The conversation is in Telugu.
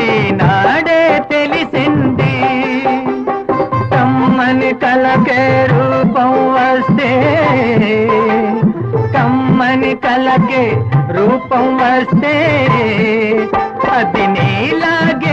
ఈనాడే తెలిసింది కమ్మని కలకే రూపం వస్తే కమ్మని కలకే రూపం వస్తే అది నీలాగే